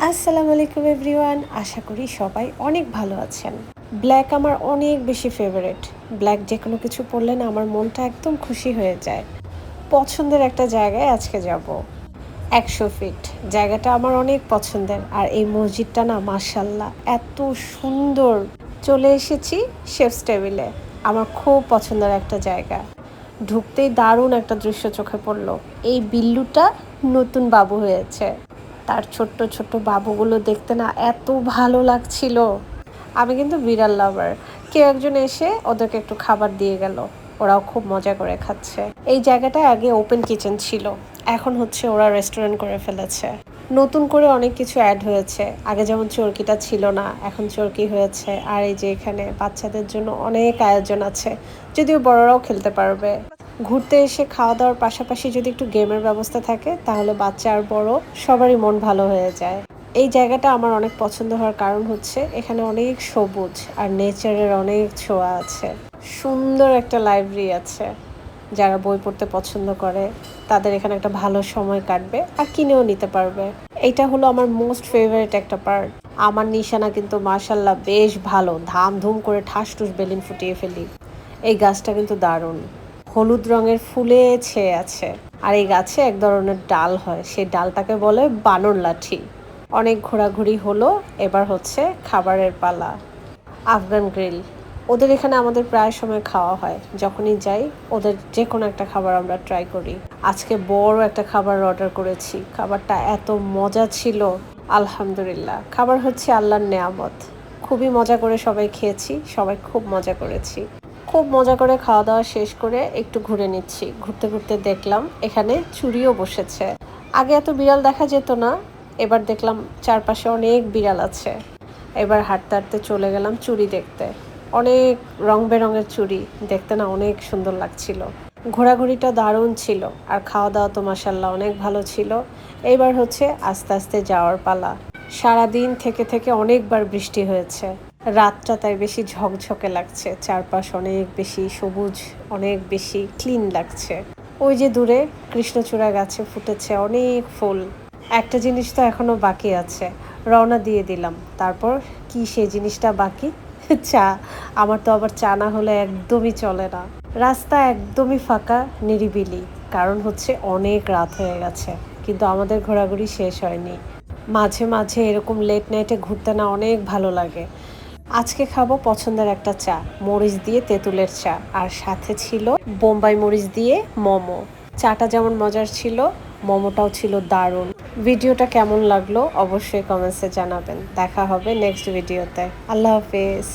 আসসালামু আলাইকুম এভরিওয়ান, আশা করি সবাই অনেক ভালো আছেন। ব্ল্যাক আমার অনেক বেশি ফেভারিট। ব্ল্যাক যে কোনো কিছু পরলে না আমার মনটা একদম খুশি হয়ে যায়। পছন্দের একটা জায়গায় আজকে যাব, 100 ফিট। জায়গাটা আমার অনেক পছন্দের, আর এই মসজিদটা না মাশাল্লাহ এত সুন্দর। চলে এসেছি শেফস টেবিলে। আমার খুব পছন্দের একটা জায়গা। ঢুকতেই দারুণ একটা দৃশ্য চোখে পড়লো। এই বিল্লুটা নতুন বাবু হয়েছে। তার ছোট্ট ছোট্ট বাবুগুলো দেখতে না এত ভালো লাগছিল। আমি কিন্তু বিড়াল লাভার। কেউ একজন এসে ওদেরকে একটু খাবার দিয়ে গেল। ওরাও খুব মজা করে খাচ্ছে। এই জায়গাটায় আগে ওপেন কিচেন ছিল, এখন হচ্ছে ওরা রেস্টুরেন্ট করে ফেলেছে। নতুন করে অনেক কিছু অ্যাড হয়েছে। আগে যেমন চরকিটা ছিল না, এখন চরকি হয়েছে। আর এই যে এখানে বাচ্চাদের জন্য অনেক আয়োজন আছে, যদিও বড়রাও খেলতে পারবে। ঘুরতে এসে খাওয়া দাওয়ার পাশাপাশি যদি একটু গেমের ব্যবস্থা থাকে, তাহলে বাচ্চা আর বড় সবারই মন ভালো হয়ে যায়। এই জায়গাটা আমার অনেক পছন্দ হওয়ার কারণ হচ্ছে এখানে অনেক সবুজ আর নেচারের অনেক ছোঁয়া আছে। সুন্দর একটা লাইব্রেরি আছে। যারা বই পড়তে পছন্দ করে তাদের এখানে একটা ভালো সময় কাটবে, আর কিনেও নিতে পারবে। এইটা হলো আমার মোস্ট ফেভারিট একটা পার্ট। আমার নিশানা কিন্তু মাশাল্লাহ বেশ ভালো, ধামধুম করে ঠাস টুস বেলুন ফুটিয়ে ফেলি। এই গাছটা কিন্তু দারুণ, হলুদ রঙের ফুলে ছেয়ে আছে। আর এই গাছে এক ধরনের ডাল হয়, সেই ডালটাকে বলে বানর লাঠি। অনেক ঘোরাঘুরি হলো, এবার হচ্ছে খাবারের পালা। আফগান গ্রিল, ওদের এখানে আমাদের প্রায় সময় খাওয়া হয়। যখনই যাই ওদের যে কোনো একটা খাবার আমরা ট্রাই করি। আজকে বড় একটা খাবার অর্ডার করেছি, খাবারটা এত মজা ছিল। আলহামদুলিল্লাহ, খাবার হচ্ছে আল্লাহর নেয়ামত। খুবই মজা করে সবাই খেয়েছি, সবাই খুব মজা করেছি। খুব মজা করে খাওয়া দাওয়া শেষ করে একটু ঘুরে নিচ্ছি। ঘুরতে ঘুরতে দেখলাম এখানে চুড়িও বসেছে। আগে এত বিড়াল দেখা যেত না, এবার দেখলাম চারপাশে অনেক বিড়াল আছে। এবার হাঁটতে হাঁটতে চলে গেলাম চুড়ি দেখতে। অনেক রং বেরঙের চুড়ি, দেখতে না অনেক সুন্দর লাগছিল। ঘোরাঘুরিটা দারুণ ছিল, আর খাওয়া দাওয়া তো মাশাল্লাহ অনেক ভালো ছিল। এইবার হচ্ছে আস্তে আস্তে যাওয়ার পালা। সারাদিন থেকে থেকে অনেকবার বৃষ্টি হয়েছে। রাতটা তাই বেশি ঝকঝকে লাগছে, চারপাশ অনেক বেশি সবুজ, অনেক বেশি ক্লিন লাগছে। ওই যে দূরে কৃষ্ণচূড়া গাছে ফুটেছে অনেক ফুল। একটা জিনিস তো এখনো বাকি আছে, রওনা দিয়ে দিলাম। তারপর কি সেই জিনিসটা বাকি? চা। আমার তো আবার চা না হলে একদমই চলে না। রাস্তা একদমই ফাঁকা, নিরিবিলি, কারণ হচ্ছে অনেক রাত হয়ে গেছে। কিন্তু আমাদের ঘোরাঘুরি শেষ হয়নি। মাঝে মাঝে এরকম লেট নাইটে ঘুরতে না অনেক ভালো লাগে। আজকে খাবো পছন্দের একটা চা, মরিচ দিয়ে তেঁতুলের চা, আর সাথে ছিল বোম্বাই মরিচ দিয়ে মোমো। চাটা যেমন মজার ছিল, মোমোটাও ছিল দারুণ। ভিডিওটা কেমন লাগলো অবশ্যই কমেন্টসে জানাবেন। দেখা হবে নেক্সট ভিডিওতে। আল্লাহ হাফেজ।